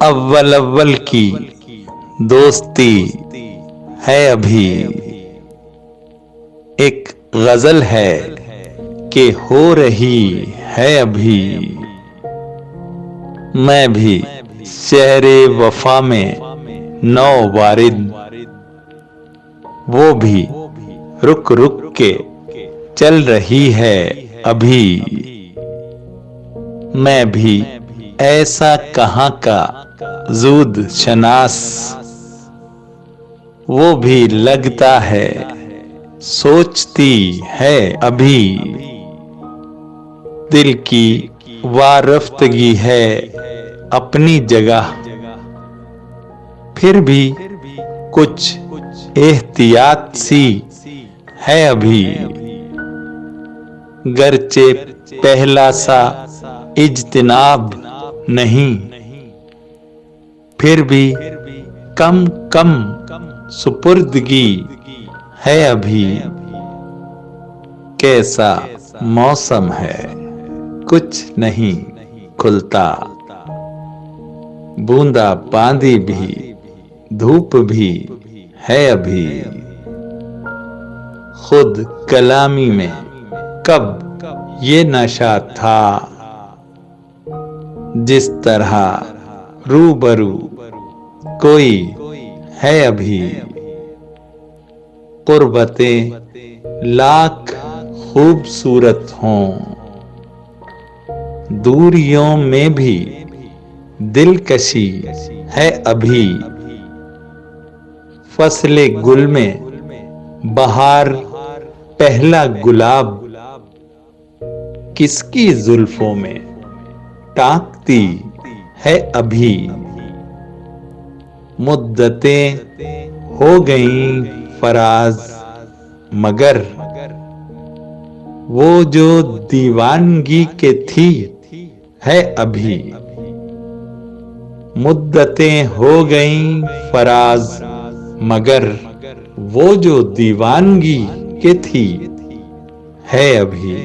اول اول کی دوستی ہے ابھی، ایک غزل ہے کہ ہو رہی ہے ابھی، میں بھی شہر وفا میں نو وارد، وہ بھی رک رک کے چل رہی ہے ابھی، میں بھی ایسا کہاں کا زود شناس، وہ بھی لگتا ہے سوچتی ہے ابھی، دل کی وارفتگی ہے اپنی جگہ، پھر بھی کچھ احتیاط سی ہے ابھی، گرچہ پہلا سا اجتناب نہیں، پھر بھی کم کم سپردگی ہے ابھی، کیسا موسم ہے کچھ نہیں کھلتا، بوندا باندی بھی دھوپ بھی ہے ابھی، خود کلامی میں کب یہ نشہ تھا، جس طرح روبرو کوئی ہے ابھی، قربتیں لاکھ خوبصورت ہوں، دوریوں میں بھی دلکشی ہے ابھی، فصل گل میں بہار پہلا گلاب کس کی زلفوں میں ٹانکتی ہے ابھی، مدتیں ہو گئیں فراز مگر وہ جو دیوانگی کے تھی ہے ابھی، مدتیں ہو گئیں فراز مگر وہ جو دیوانگی کے تھی ہے ابھی۔